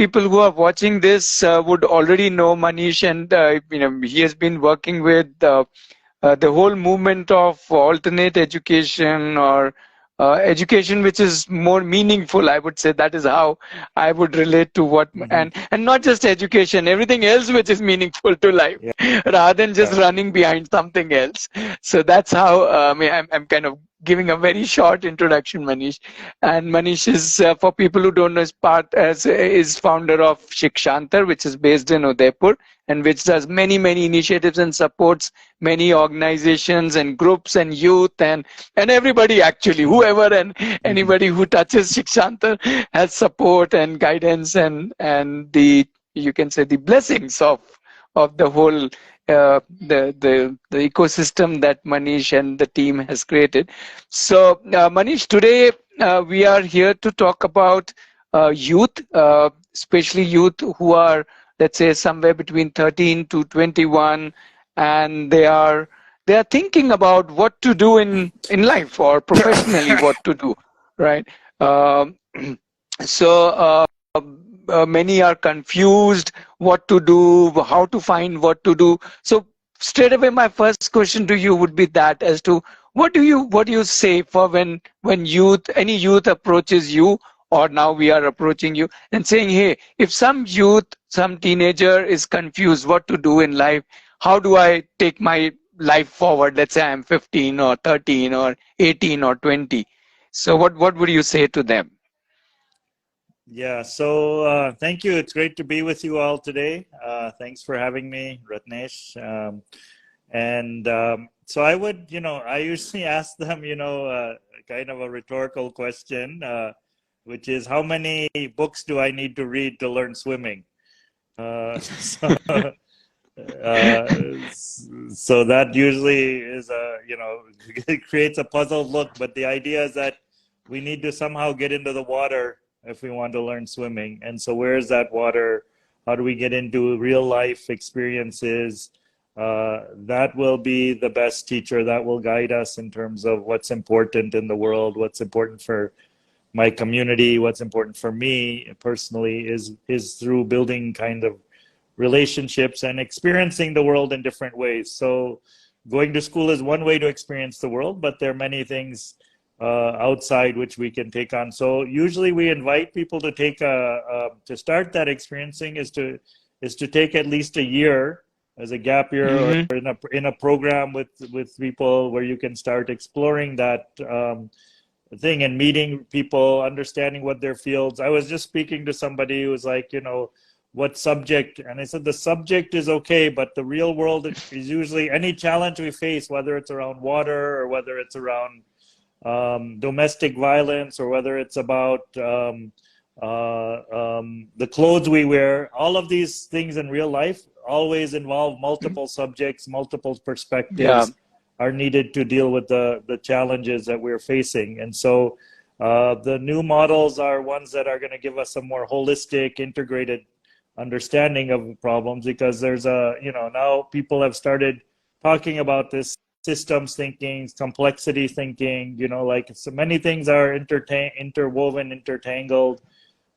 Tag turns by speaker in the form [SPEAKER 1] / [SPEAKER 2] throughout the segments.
[SPEAKER 1] people who are watching this would already know Manish, and he has been working with the whole movement of alternate education, or education which is more meaningful. I would say that is how I would relate to what, and not just education, everything else which is meaningful to life, rather than just running behind something else. So that's how I'm kind of giving a very short introduction, Manish. And Manish is, for people who don't know, is founder of Shikshantar, which is based in Udaipur, and which does many initiatives and supports many organizations and groups and youth and everybody, actually, whoever and anybody who touches Shikshantar has support and guidance and the, you can say, the blessings of the whole the ecosystem that Manish and the team has created. So Manish, today we are here to talk about youth, especially youth who are, let's say, somewhere between 13 to 21, and they are thinking about what to do in life, or professionally what to do, right? So many are confused what to do, how to find what to do. So straight away, my first question to you would be that, as to what do you say for when any youth approaches you, or now we are approaching you and saying, hey, if some teenager is confused what to do in life, how do I take my life forward? Let's say I'm 15 or 13 or 18 or 20. So what would you say to them?
[SPEAKER 2] Yeah, so thank you. It's great to be with you all today. Thanks for having me, Ratnesh. So I would, I usually ask them, kind of a rhetorical question, which is, how many books do I need to read to learn swimming? So that usually is it creates a puzzled look, but the idea is that we need to somehow get into the water if we want to learn swimming. And so where is that water? How do we get into real life experiences? That will be the best teacher. That will guide us in terms of what's important in the world, what's important for my community, what's important for me personally, is through building kind of relationships and experiencing the world in different ways. So going to school is one way to experience the world, but there are many things outside which we can take on. So usually we invite people to take to start that experiencing is to take at least a year as a gap year, or in a program with people where you can start exploring that thing and meeting people, understanding what their fields. I was just speaking to somebody who was like, what subject? And I said, the subject is okay, but the real world is usually any challenge we face, whether it's around water or whether it's around domestic violence, or whether it's about the clothes we wear. All of these things in real life always involve multiple subjects, multiple perspectives are needed to deal with the challenges that we're facing. And so the new models are ones that are going to give us a more holistic, integrated understanding of problems, because there's now people have started talking about this systems thinking, complexity thinking, like so many things are interwoven, intertangled,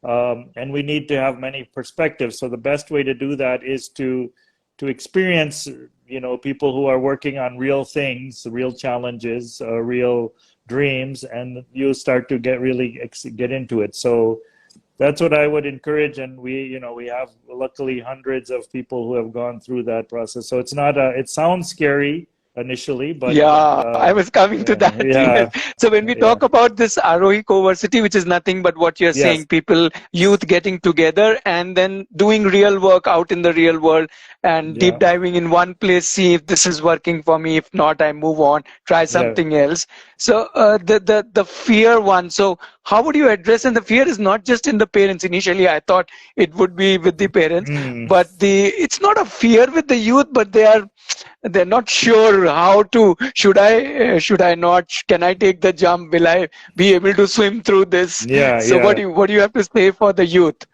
[SPEAKER 2] and we need to have many perspectives. So the best way to do that is to experience, people who are working on real things, real challenges, real dreams, and you start to get into it. So that's what I would encourage. And we have luckily hundreds of people who have gone through that process. So it sounds scary initially, but
[SPEAKER 1] I was coming to that. Yes. So when we talk about this Aarohi CoVersity, which is nothing but what you're saying, youth getting together and then doing real work out in the real world, and deep diving in one place, see if this is working for me. If not, I move on, try something else. So the fear one. So how would you address? And the fear is not just in the parents. Initially, I thought it would be with the parents, but it's not a fear with the youth, but they're not sure how to. Should I not? Can I take the jump? Will I be able to swim through this? So what do you have to say for the youth?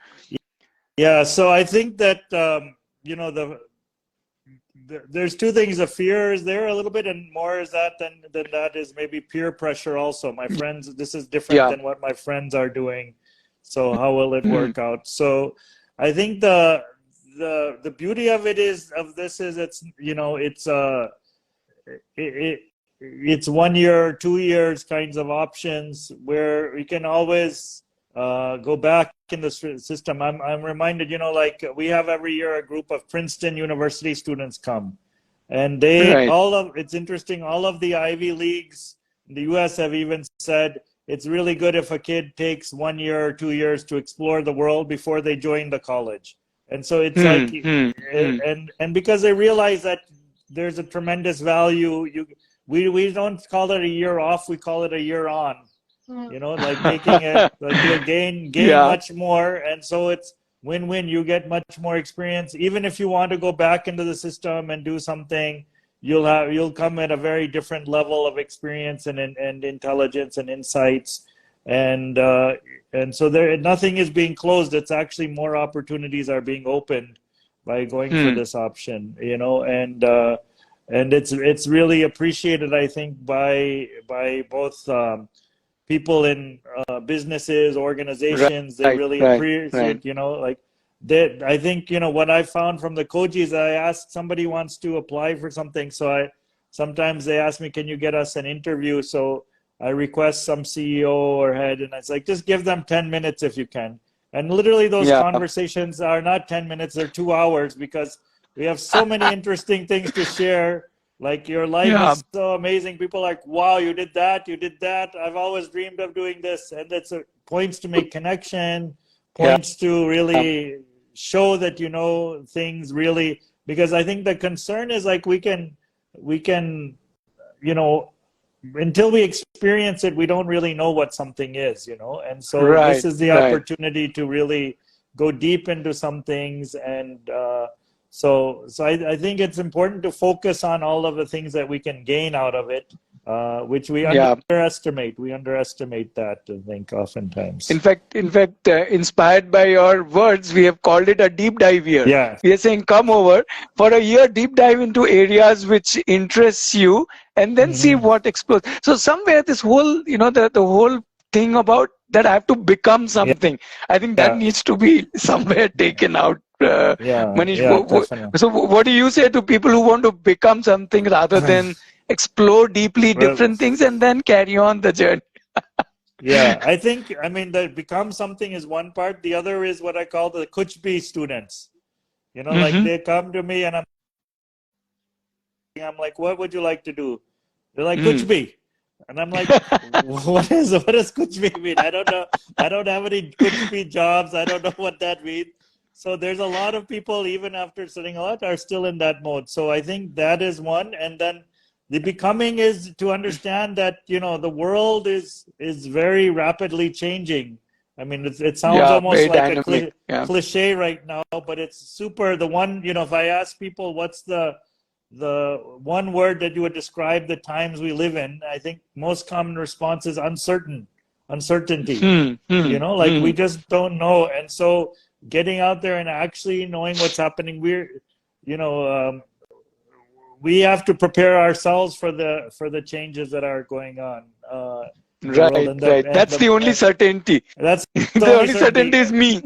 [SPEAKER 2] Yeah, so I think that there's two things. The fear is there a little bit, and more is that than that is maybe peer pressure also. My friends, this is different than what my friends are doing. So how will it work out? So I think the beauty of it is it's it's 1 year, 2 years kinds of options where we can always go back in the system. I'm reminded, like we have every year a group of Princeton University students come, and
[SPEAKER 1] Right.
[SPEAKER 2] it's interesting, all of the Ivy Leagues in the US have even said it's really good if a kid takes 1 year or 2 years to explore the world before they join the college. And so it's like, and because they realize that there's a tremendous value, we don't call it a year off, we call it a year on. Like taking it, like you'll gain
[SPEAKER 1] Yeah.
[SPEAKER 2] much more, and so it's win-win. You get much more experience. Even if you want to go back into the system and do something, you'll come at a very different level of experience and intelligence and insights, and so nothing is being closed. It's actually more opportunities are being opened by going for this option, and it's really appreciated, I think, by both people in businesses, organizations. They really appreciate, like that. I think, what I found from the Kojis, I asked somebody wants to apply for something. So sometimes they ask me, can you get us an interview? So I request some CEO or head, and it's like, just give them 10 minutes if you can. And literally those conversations are not 10 minutes, they're 2 hours, because we have so many interesting things to share. Like, your life is so amazing. People are like, wow, you did that. I've always dreamed of doing this. And that's points to make connection, points to really show that you know things really. Because I think the concern is, like, we can, until we experience it, we don't really know what something is, And so this is the opportunity to really go deep into some things. And so I think it's important to focus on all of the things that we can gain out of it, which we underestimate. We underestimate that, I think, oftentimes.
[SPEAKER 1] In fact, inspired by your words, we have called it a deep dive year.
[SPEAKER 2] Yeah.
[SPEAKER 1] We are saying, come over for a year, deep dive into areas which interests you, and then see what explodes. So somewhere this whole, the whole thing about that I have to become something, I think that needs to be somewhere taken out. Manish, so what do you say to people who want to become something rather than explore deeply different things and then carry on the journey?
[SPEAKER 2] Yeah, I think, the become something is one part. The other is what I call the Kuch Bhi students. Like, they come to me and I'm like, what would you like to do? They're like, Kuch Bhi. And I'm like, what does Kuch Bhi mean? I don't know. I don't have any Kuch Bhi jobs. I don't know what that means. So there's a lot of people, even after studying a lot, are still in that mode. So I think that is one. And then the becoming is to understand that, the world is very rapidly changing. It sounds almost like dynamic, a cliche right now, but it's super. The one, if I ask people what's the one word that you would describe the times we live in, I think most common response is uncertainty. Like, we just don't know. And so getting out there and actually knowing what's happening, we have to prepare ourselves for the changes that are going on.
[SPEAKER 1] Right. That's the only certainty.
[SPEAKER 2] That's
[SPEAKER 1] the only certainty is me.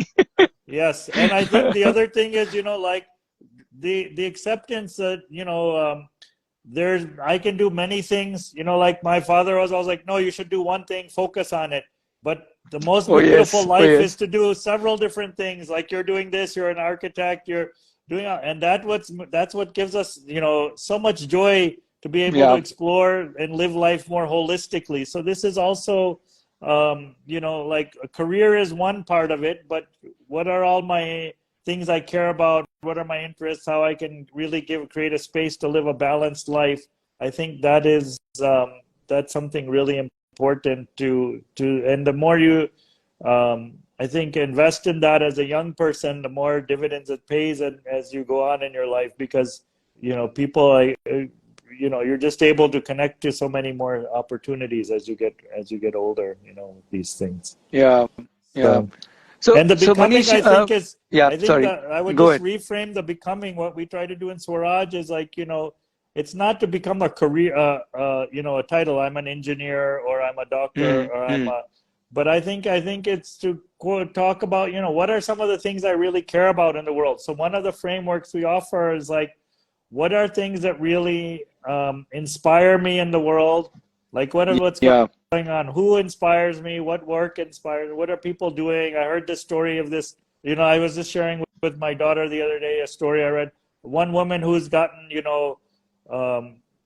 [SPEAKER 2] Yes. And I think the other thing is, like, the acceptance that, I can do many things, like my father was always like, no, you should do one thing, focus on it. But the most beautiful life is to do several different things. Like, you're doing this, you're an architect, you're doing, and that's what gives us, so much joy to be able to explore and live life more holistically. So this is also, like, a career is one part of it, but what are all my things I care about? What are my interests? How I can really create a space to live a balanced life? I think that is, that's something really important to and the more you I think invest in that as a young person, the more dividends it pays and as you go on in your life, because people you're just able to connect to so many more opportunities as you get older, these things. So and the becoming, Manish, I think is I would just reframe the becoming. What we try to do in Swaraj is, like, it's not to become a career, a title. I'm an engineer, or I'm a doctor, or I'm a but I think it's to talk about, what are some of the things I really care about in the world. So one of the frameworks we offer is like, what are things that really inspire me in the world? Like what's
[SPEAKER 1] Yeah.
[SPEAKER 2] going on? Who inspires me? What work inspires? What are people doing? I heard the story of this. I was just sharing with my daughter the other day a story I read. One woman who's gotten,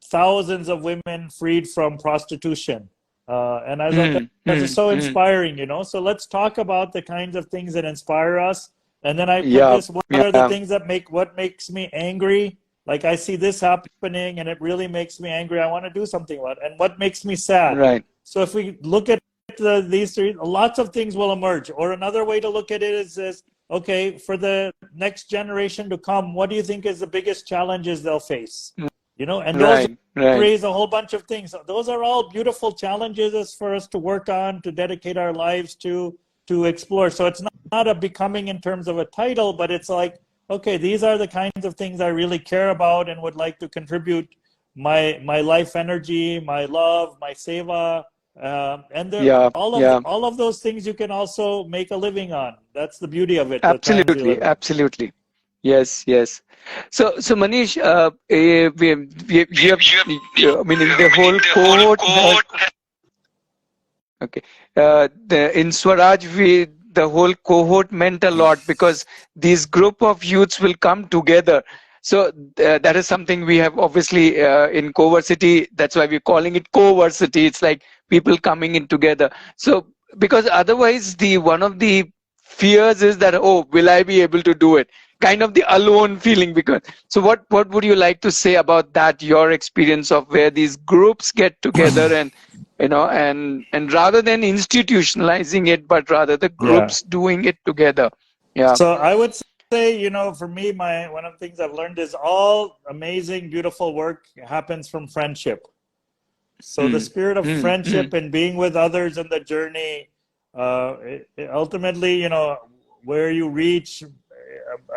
[SPEAKER 2] thousands of women freed from prostitution. And I was like, that's just so inspiring, So let's talk about the kinds of things that inspire us. And then I put
[SPEAKER 1] Yeah.
[SPEAKER 2] this, what are the
[SPEAKER 1] Yeah.
[SPEAKER 2] things that what makes me angry? Like I see this happening and it really makes me angry. I want to do something about it. And what makes me sad?
[SPEAKER 1] Right.
[SPEAKER 2] So if we look at these three, lots of things will emerge. Or another way to look at it is this, okay, for the next generation to come, what do you think is the biggest challenges they'll face? And those
[SPEAKER 1] Right. Right.
[SPEAKER 2] raise a whole bunch of things. Those are all beautiful challenges for us to work on, to dedicate our lives to explore. So it's not a becoming in terms of a title, but it's like, okay, these are the kinds of things I really care about and would like to contribute my life energy, my love, my seva, and
[SPEAKER 1] Yeah. Yeah.
[SPEAKER 2] all of those things you can also make a living on. That's the beauty of it, the times we
[SPEAKER 1] Absolutely.
[SPEAKER 2] live in.
[SPEAKER 1] Absolutely. Yes. Yes. So Manish, we have, I mean, in the whole cohort has, okay. In Swaraj, the whole cohort meant a lot because these group of youths will come together. So that is something we have obviously in CoVersity. That's why we're calling it cohortsity. It's like people coming in together. So because otherwise, the one of the fears is that, oh, will I be able to do it? Kind of the alone feeling. Because so what would you like to say about that? Your experience of where these groups get together and and rather than institutionalizing it, but rather the
[SPEAKER 2] Yeah.
[SPEAKER 1] groups doing it together. Yeah.
[SPEAKER 2] So I would say, for me, one of the things I've learned is all amazing, beautiful work happens from friendship. So the
[SPEAKER 1] Mm,
[SPEAKER 2] spirit of
[SPEAKER 1] mm,
[SPEAKER 2] friendship
[SPEAKER 1] mm.
[SPEAKER 2] and being with others in the journey, ultimately, where you reach,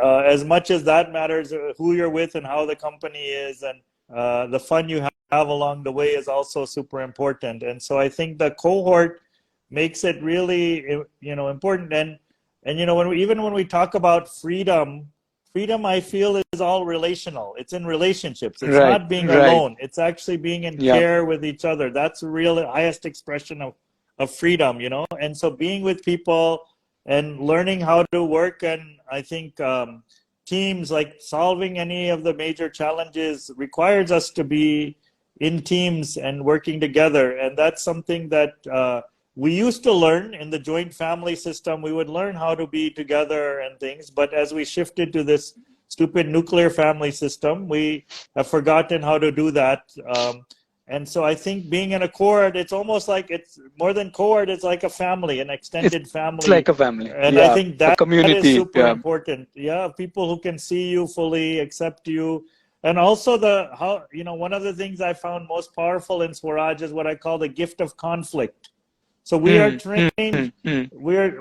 [SPEAKER 2] as much as that matters, who you're with and how the company is, and the fun you have along the way is also super important. And so I think the cohort makes it really, important. And even when we talk about freedom I feel is all relational. It's in relationships. It's
[SPEAKER 1] Right,
[SPEAKER 2] not being
[SPEAKER 1] right.
[SPEAKER 2] alone. It's actually being in
[SPEAKER 1] Yeah.
[SPEAKER 2] care with each other. That's the real highest expression of freedom, And so being with people and learning how to work, and I think teams, like solving any of the major challenges requires us to be in teams and working together. And that's something that we used to learn in the joint family system. We would learn how to be together and things, but as we shifted to this stupid nuclear family system, we have forgotten how to do that. And so I think being in a cohort, it's almost like, it's more than cohort, it's like a family, an
[SPEAKER 1] It's
[SPEAKER 2] extended
[SPEAKER 1] like
[SPEAKER 2] family.
[SPEAKER 1] a family.
[SPEAKER 2] And I
[SPEAKER 1] Yeah.
[SPEAKER 2] think
[SPEAKER 1] A
[SPEAKER 2] that is
[SPEAKER 1] community.
[SPEAKER 2] super
[SPEAKER 1] Yeah.
[SPEAKER 2] important. Yeah, people who can see you fully, accept you. And also one of the things I found most powerful in Swaraj is what I call the gift of conflict. So we are
[SPEAKER 1] Mm, mm,
[SPEAKER 2] trained,
[SPEAKER 1] mm, mm.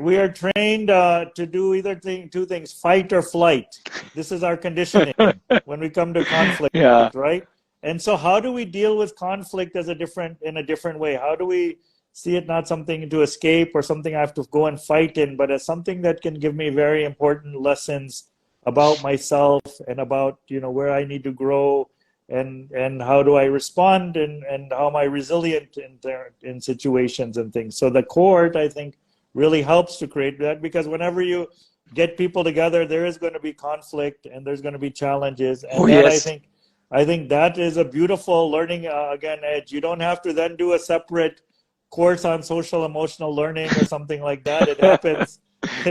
[SPEAKER 2] we are trained to do either two things: fight or flight. This is our conditioning when we come to conflict,
[SPEAKER 1] Yeah.
[SPEAKER 2] right? And so, how do we deal with conflict in a different way? How do we see it not something to escape or something I have to go and fight in, but as something that can give me very important lessons about myself and about where I need to grow, and how do I respond, and how am I resilient in situations and things. So the cohort, I think, really helps to create that, because whenever you get people together, there is going to be conflict and there's going to be challenges,
[SPEAKER 1] Oh,
[SPEAKER 2] and that
[SPEAKER 1] yes.
[SPEAKER 2] I think that is a beautiful learning again edge. You don't have to then do a separate course on social emotional learning or something like that. It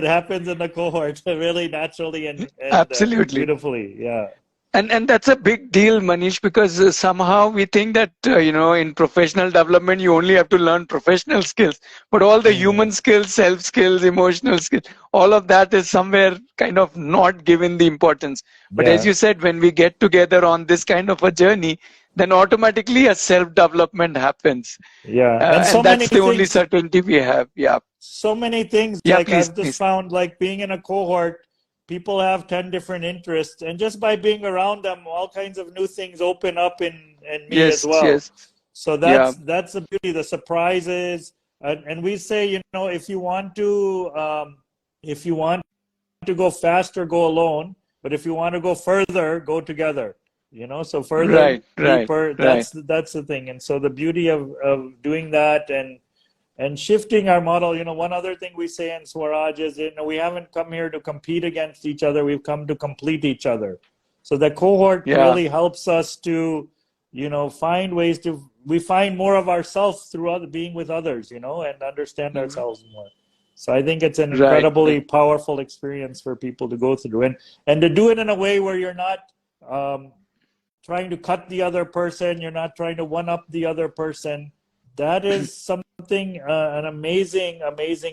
[SPEAKER 2] happens in the cohort really naturally and
[SPEAKER 1] Absolutely.
[SPEAKER 2] beautifully. Yeah.
[SPEAKER 1] And that's a big deal, Manish, because somehow we think that in professional development you only have to learn professional skills, but all the human
[SPEAKER 2] Mm.
[SPEAKER 1] skills, self skills, emotional skills, all of that is somewhere kind of not given the importance. But as
[SPEAKER 2] Yeah.
[SPEAKER 1] you said, when we get together on this kind of a journey, then automatically a self development happens,
[SPEAKER 2] Yeah. And
[SPEAKER 1] and that's the only certainty we have. Yeah.
[SPEAKER 2] so many things,
[SPEAKER 1] Yeah.
[SPEAKER 2] like
[SPEAKER 1] Please,
[SPEAKER 2] I've just
[SPEAKER 1] please.
[SPEAKER 2] found, like being in a cohort, people have 10 different interests, and just by being around them, all kinds of new things open up in me as
[SPEAKER 1] Yes.
[SPEAKER 2] well.
[SPEAKER 1] Yes.
[SPEAKER 2] So
[SPEAKER 1] Yeah.
[SPEAKER 2] that's the beauty, the surprises, and we say, you know, if you want to go faster, go alone. But if you want to go further, go together. You know, so further,
[SPEAKER 1] Right, right,
[SPEAKER 2] deeper.
[SPEAKER 1] right.
[SPEAKER 2] That's the thing. And so the beauty of doing that and shifting our model. You know, one other thing we say in Swaraj is, you know, we haven't come here to compete against each other. We've come to complete each other. So the cohort
[SPEAKER 1] Yeah.
[SPEAKER 2] really helps us to, you know, find ways to, we find more of ourselves through being with others, you know, and understand
[SPEAKER 1] Mhm.
[SPEAKER 2] ourselves more. So I think it's an
[SPEAKER 1] Right,
[SPEAKER 2] incredibly
[SPEAKER 1] right.
[SPEAKER 2] powerful experience for people to go through, and to do it in a way where you're not trying to cut the other person, you're not trying to one up the other person. That is something, an amazing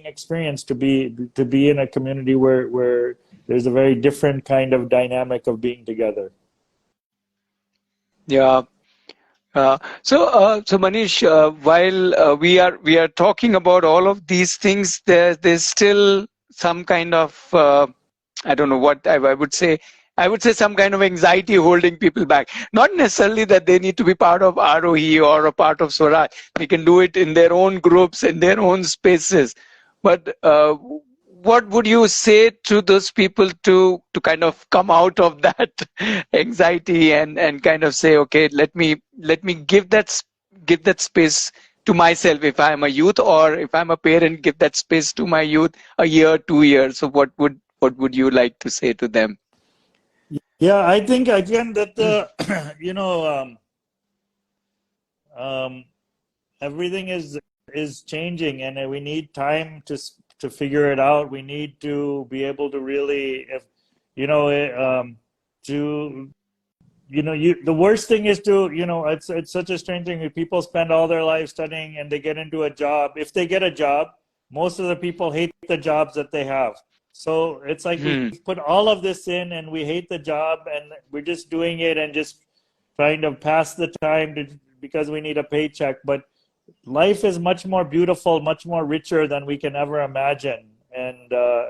[SPEAKER 2] experience to be in a community where there's a very different kind of dynamic of being together.
[SPEAKER 1] Yeah. So Manish, while we are talking about all of these things, there's still some kind of I don't know what I would say. I would say some kind of anxiety holding people back. Not necessarily that they need to be part of Aarohi or a part of Swaraj. They can do it in their own groups, in their own spaces. But what would you say to those people to kind of come out of that anxiety and kind of say, okay, let me give that space to myself if I'm a youth, or if I'm a parent, give that space to my youth a year, 2 years. So what would you like to say to them?
[SPEAKER 2] Yeah, I think again that you know, um, everything is changing, and we need time to figure it out. We need to be able to really, if you know, to you know, the worst thing is to, you know, it's such a strange thing. If people spend all their life studying and they get into a job, if they get a job, most of the people hate the jobs that they have. So it's like we
[SPEAKER 1] Hmm.
[SPEAKER 2] put all of this in and we hate the job, and we're just doing it and just trying to pass the time because we need a paycheck. But life is much more beautiful, much more richer than we can ever imagine.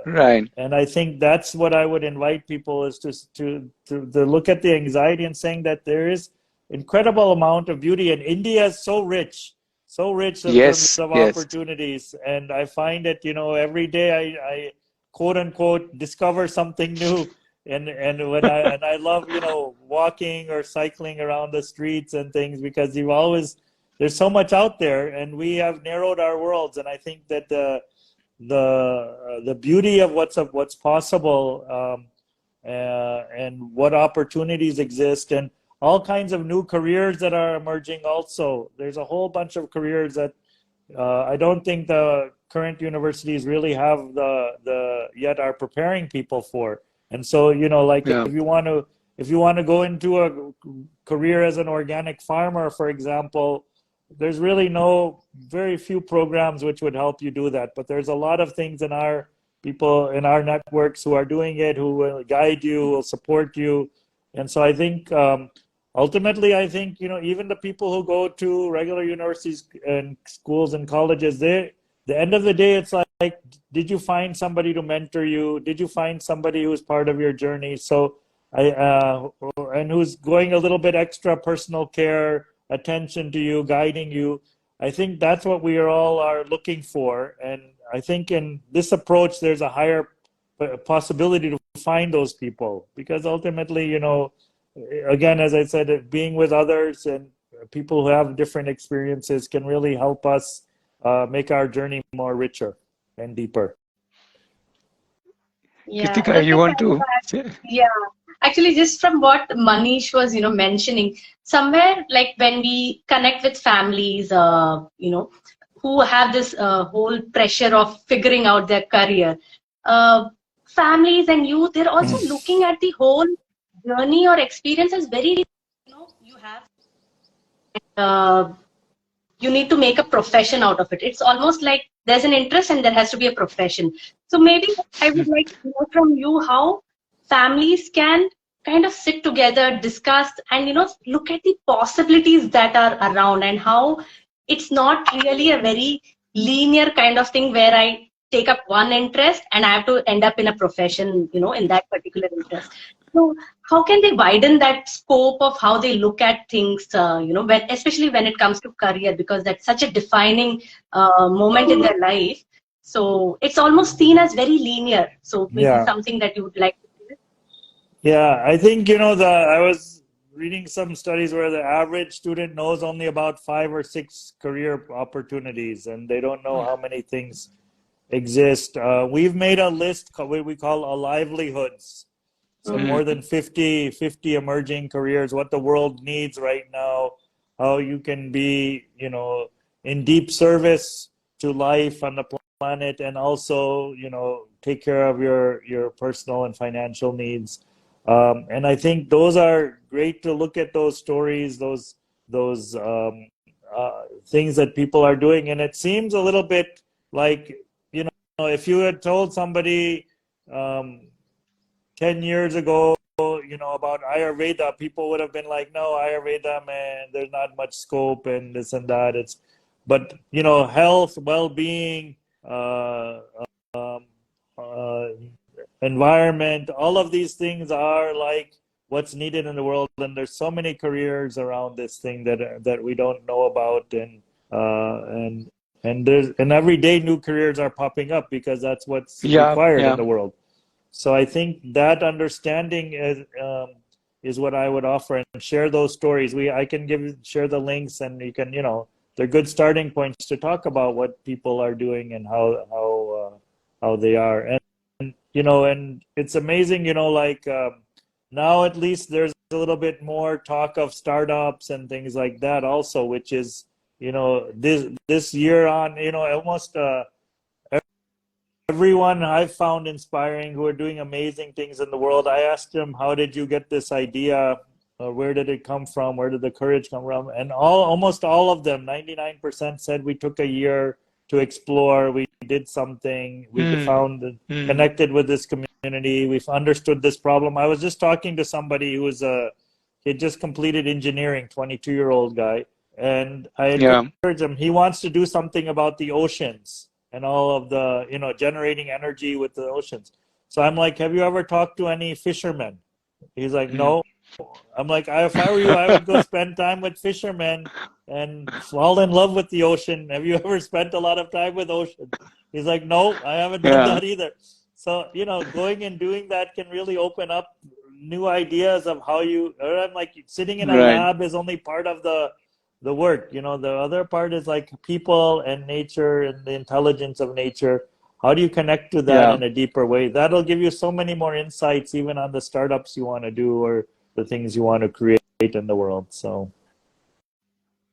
[SPEAKER 1] Right.
[SPEAKER 2] And I think that's what I would invite people is to look at the anxiety and saying that there is incredible amount of beauty, and India is so rich in terms
[SPEAKER 1] Yes.
[SPEAKER 2] of
[SPEAKER 1] Yes.
[SPEAKER 2] opportunities. And I find that, you know, every day I quote unquote discover something new. And I love, you know, walking or cycling around the streets and things, because you always, there's so much out there, and we have narrowed our worlds. And I think that the beauty of what's possible, and what opportunities exist, and all kinds of new careers that are emerging. Also, there's a whole bunch of careers that I don't think the current universities really have the yet are preparing people for. And so, you know, like
[SPEAKER 1] Yeah.
[SPEAKER 2] if you want to go into a career as an organic farmer, for example, there's really very few programs which would help you do that. But there's a lot of things in our people in our networks who are doing it, who will guide you, will support you. And so I think, ultimately, I think, you know, even the people who go to regular universities and schools and colleges, the end of the day, it's like, did you find somebody to mentor you? Did you find somebody who's part of your journey? So and who's going a little bit extra personal care, attention to you, guiding you. I think that's what we are looking for. And I think in this approach, there's a higher possibility to find those people, because ultimately, you know, again, as I said, being with others and people who have different experiences can really help us make our journey more richer and deeper.
[SPEAKER 3] Yeah,
[SPEAKER 1] Kritika,
[SPEAKER 3] let
[SPEAKER 1] you
[SPEAKER 3] me
[SPEAKER 1] want
[SPEAKER 3] tell you
[SPEAKER 1] to
[SPEAKER 3] that.
[SPEAKER 1] say?
[SPEAKER 3] Yeah, actually, just from what Manish was, mentioning, somewhere like when we connect with families, who have this whole pressure of figuring out their career, uh, families and youth, they're also looking at the whole journey or experience as very, you have. Uh, you need to make a profession out of it. It's almost like there's an interest and there has to be a profession. So maybe I would like to know from you how families can kind of sit together, discuss, and look at the possibilities that are around, and how it's not really a very linear kind of thing where I take up one interest and I have to end up in a profession, in that particular interest. So how can they widen that scope of how they look at things, especially when it comes to career, because that's such a defining moment in their life. So it's almost seen as very linear. So maybe
[SPEAKER 2] Yeah.
[SPEAKER 3] something that you would like to say.
[SPEAKER 2] Yeah, I think, I was reading some studies where the average student knows only about 5 or 6 career opportunities, and they don't know how many things exist. We've made a list, what we call a livelihoods. So
[SPEAKER 3] Mm.
[SPEAKER 2] more than 50 emerging careers, what the world needs right now, how you can be, in deep service to life on the planet, and also, take care of your personal and financial needs. And I think those are great to look at, those stories, those things that people are doing. And it seems a little bit like, if you had told somebody 10 years ago, about Ayurveda, people would have been like, no, Ayurveda, man, there's not much scope and this and that. But health, well-being, um, uh, environment, all of these things are like what's needed in the world. And there's so many careers around this thing that we don't know about. And every day new careers are popping up because that's what's
[SPEAKER 1] Yeah,
[SPEAKER 2] required in
[SPEAKER 1] yeah.
[SPEAKER 2] the world. So I think that understanding is what I would offer, and share those stories. I can share the links, and you can, they're good starting points to talk about what people are doing and how they are. And it's amazing, now at least there's a little bit more talk of startups and things like that also, which is, this year on, almost everyone I've found inspiring who are doing amazing things in the world. I asked them, how did you get this idea? Where did it come from? Where did the courage come from? And almost all of them, 99%, said we took a year to explore. We did something. We found, connected with this community. We've understood this problem. I was just talking to somebody who he had just completed engineering, 22-year-old guy. And I
[SPEAKER 1] Yeah.
[SPEAKER 2] encouraged him. He wants to do something about the oceans and all of the, generating energy with the oceans. So I'm like, have you ever talked to any fishermen? He's like, no. I'm like, if I were you, I would go spend time with fishermen and fall in love with the ocean. Have you ever spent a lot of time with ocean? He's like, no, I haven't done
[SPEAKER 1] Yeah.
[SPEAKER 2] that either. So, going and doing that can really open up new ideas of how I'm like, sitting in a
[SPEAKER 1] Right.
[SPEAKER 2] lab is only part of the work. The other part is like people and nature and the intelligence of nature. How do you connect to that
[SPEAKER 1] Yeah.
[SPEAKER 2] in a deeper way? That'll give you so many more insights, even on the startups you want to do or the things you want to create in the world. So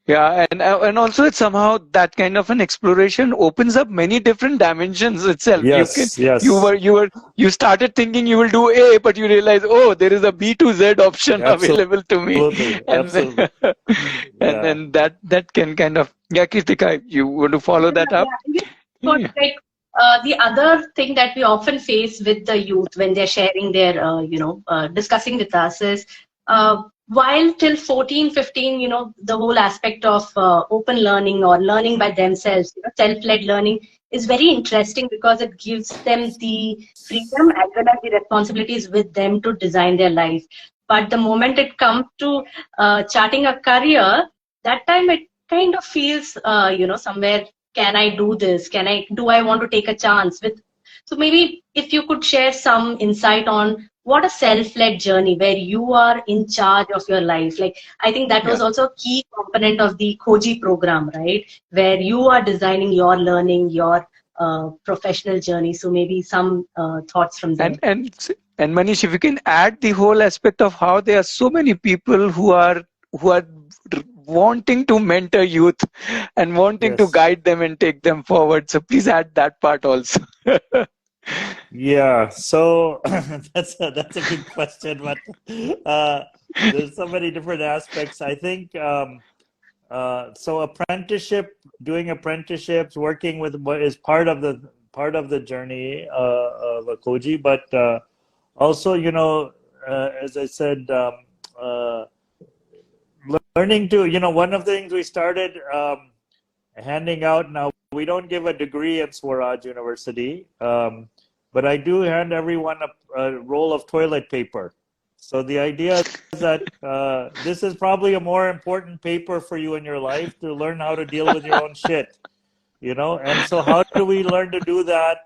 [SPEAKER 1] Yeah, and also it's somehow that kind of an exploration opens up many different dimensions itself.
[SPEAKER 2] yes,
[SPEAKER 1] You started thinking you will do A, but you realize, oh, there is a B to Z option available to me, and
[SPEAKER 2] absolutely,
[SPEAKER 1] and
[SPEAKER 2] yeah.
[SPEAKER 1] then that can kind of, yeah, Kritika, you want to follow that up?
[SPEAKER 3] Yeah, and got
[SPEAKER 1] Yeah.
[SPEAKER 3] like the other thing that we often face with the youth when they're sharing their, discussing with us is while till 14, 15, the whole aspect of open learning or learning by themselves, self-led learning is very interesting because it gives them the freedom as well as the responsibilities with them to design their life. But the moment it comes to charting a career, that time it kind of feels, somewhere, can I do this? Do I want to take a chance with? So maybe if you could share some insight on what a self-led journey where you are in charge of your life. Like, I think that was
[SPEAKER 1] Yeah.
[SPEAKER 3] also a key component of the Koji program, right? Where you are designing your learning, your professional journey. So maybe some thoughts from there.
[SPEAKER 1] And Manish, if you can add the whole aspect of how there are so many people who are wanting to mentor youth and wanting to
[SPEAKER 2] Yes.
[SPEAKER 1] guide them and take them forward. So please add that part also.
[SPEAKER 2] Yeah, so that's a big question, but there's so many different aspects. I think so doing apprenticeships, working with what is part of the journey of a Koji, but also, as I said, uh, learning to, one of the things we started handing out now. We don't give a degree at Swaraj University. But I do hand everyone a roll of toilet paper. So the idea is that this is probably a more important paper for you in your life, to learn how to deal with your own shit, you know? And so how do we learn to do that?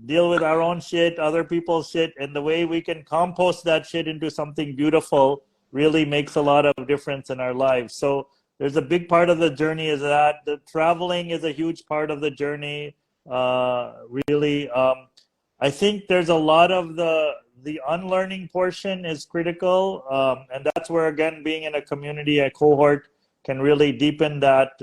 [SPEAKER 2] Deal with our own shit, other people's shit, and the way we can compost that shit into something beautiful really makes a lot of difference in our lives. So there's a big part of the journey is that the traveling is a huge part of the journey. Really, I think there's a lot of the unlearning portion is critical, and that's where, again, being in a community, a cohort, can really deepen that.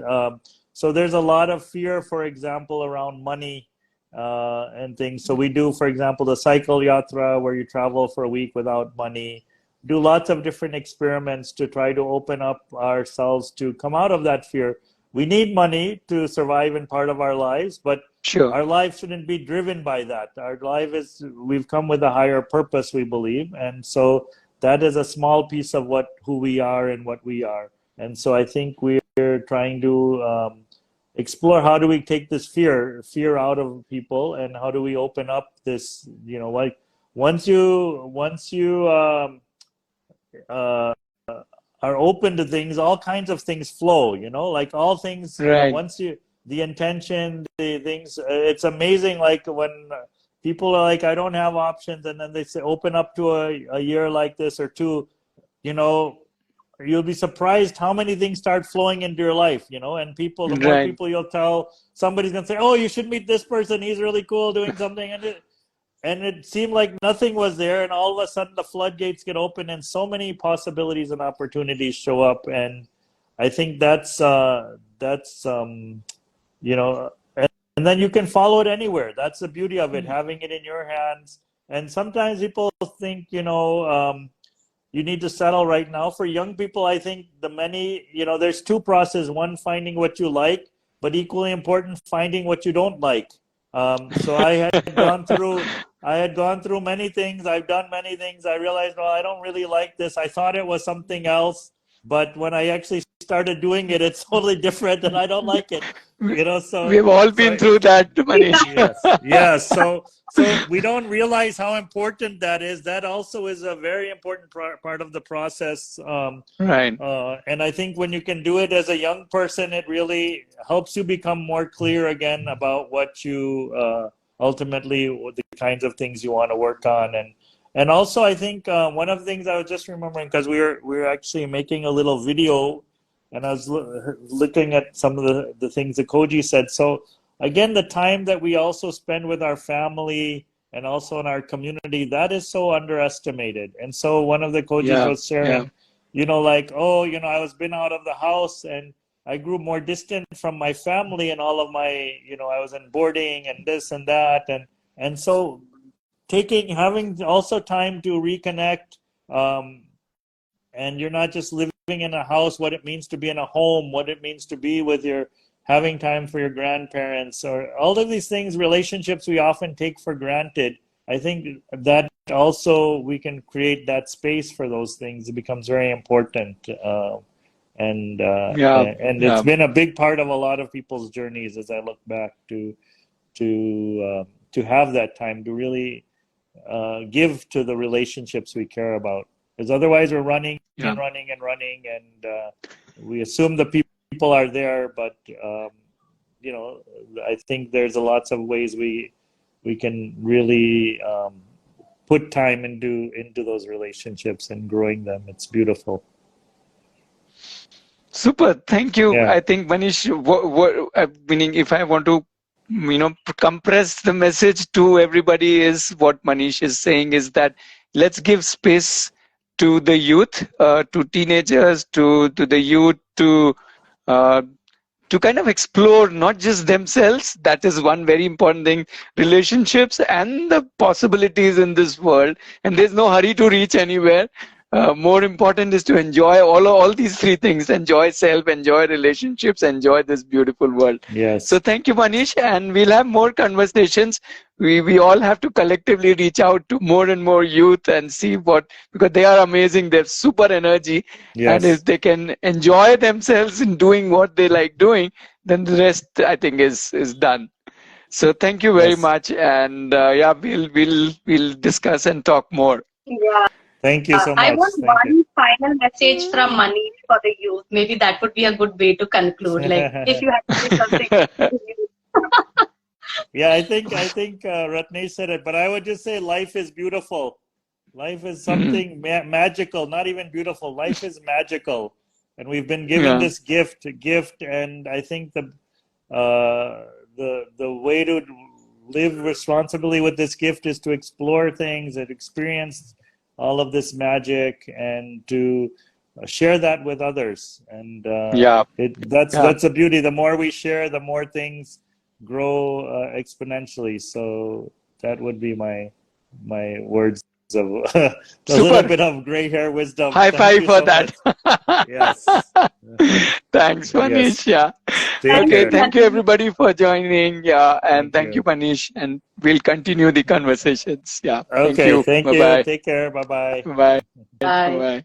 [SPEAKER 2] So there's a lot of fear, for example, around money and things. So we do, for example, the cycle yatra, where you travel for a week without money. Do lots of different experiments to try to open up ourselves to come out of that fear. We need money to survive in part of our lives, but
[SPEAKER 1] Sure.
[SPEAKER 2] our life shouldn't be driven by that. Our life is, we've come with a higher purpose, we believe. And so that is a small piece of who we are and what we are. And so I think we're trying to explore, how do we take this fear out of people, and how do we open up this, you know, like once you are open to things, all kinds of things flow, you know, like all things, you know,
[SPEAKER 1] Right.
[SPEAKER 2] once you, the intention, the things, it's amazing. Like when people are like, I don't have options, and then they say, open up to a year like this or two, you know, you'll be surprised how many things start flowing into your life, you know, and people, the more
[SPEAKER 1] Right.
[SPEAKER 2] people you'll tell, somebody's going to say, oh, you should meet this person, he's really cool doing something. And it seemed like nothing was there, and all of a sudden the floodgates get open, and so many possibilities and opportunities show up. And I think that's you know, and then you can follow it anywhere. That's the beauty of it, having it in your hands. And sometimes people think, you know, you need to settle right now. For young people, I think you know, there's two processes. One, finding what you like, but equally important, finding what you don't like. So I had gone through many things. I've done many things. I realized, well, I don't really like this. I thought it was something else, but when I actually started doing it, it's totally different, and I don't like it. You know,
[SPEAKER 1] We've all been through that, Manish.
[SPEAKER 2] Yes. So we don't realize how important that is. That also is a very important part of the process.
[SPEAKER 1] Right.
[SPEAKER 2] And I think when you can do it as a young person, it really helps you become more clear again about what you ultimately, the kinds of things you want to work on. And also, I think one of the things I was just remembering, because we were actually making a little video, and I was looking at some of the things that Koji said. So again, the time that we also spend with our family and also in our community, that is so underestimated. And so one of the Kojis was sharing, you know, like, oh, you know, I was been out of the house, and I grew more distant from my family, and all of my, you know, I was in boarding and this and that. And so having also time to reconnect, and you're not just living in a house, what it means to be in a home, what it means to be with having time for your grandparents, or all of these things, relationships we often take for granted. I think that also we can create that space for those things. It becomes very important. And it's been a big part of a lot of people's journeys, as I look back, to have that time to really give to the relationships we care about. Because otherwise we're running and running and running, and we assume the people are there, but you know, I think there's lots of ways we can really put time into those relationships and growing them. It's beautiful.
[SPEAKER 1] Super, thank you.
[SPEAKER 2] Yeah.
[SPEAKER 1] I think, Manish, meaning if I want to, you know, compress the message to everybody, is what Manish is saying is that let's give space to the youth, to teenagers, to the youth, to kind of explore not just themselves. That is one very important thing. Relationships and the possibilities in this world, and there's no hurry to reach anywhere. More important is to enjoy all these three things: enjoy self, enjoy relationships, enjoy this beautiful world.
[SPEAKER 2] Yes.
[SPEAKER 1] So thank you, Manish, and we'll have more conversations. We all have to collectively reach out to more and more youth and see because they are amazing. They have super energy.
[SPEAKER 2] Yes.
[SPEAKER 1] And if they can enjoy themselves in doing what they like doing, then the rest, I think, is done. So thank you very much, and we'll discuss and talk more.
[SPEAKER 3] Yeah.
[SPEAKER 2] Thank you so
[SPEAKER 3] I
[SPEAKER 2] much.
[SPEAKER 3] want
[SPEAKER 2] Thank you.
[SPEAKER 3] one final message from Manish for the youth. Maybe that would be a good way to conclude. Like, if you had to say something to the youth.
[SPEAKER 2] Yeah, I think Ratnesh said it, but I would just say life is beautiful. Life is something magical, not even beautiful. Life is magical, and we've been given this gift, and I think the way to live responsibly with this gift is to explore things and experience all of this magic, and to share that with others. And that's the beauty. The more we share, the more things grow exponentially. So that would be my words of a little bit of gray hair wisdom.
[SPEAKER 1] High five for that.
[SPEAKER 2] Yes.
[SPEAKER 1] Thanks, Manish.
[SPEAKER 2] Yes.
[SPEAKER 1] Yeah.
[SPEAKER 2] Take
[SPEAKER 1] Okay.
[SPEAKER 2] care.
[SPEAKER 1] Thank you, everybody, for joining. Yeah. And
[SPEAKER 2] Thank
[SPEAKER 1] thank you, Manish. And we'll continue the conversations. Yeah.
[SPEAKER 2] Okay.
[SPEAKER 1] Thank you.
[SPEAKER 2] Thank you.
[SPEAKER 1] Bye-bye.
[SPEAKER 2] Take care. Bye-bye.
[SPEAKER 1] Bye.
[SPEAKER 3] Bye.
[SPEAKER 1] Bye.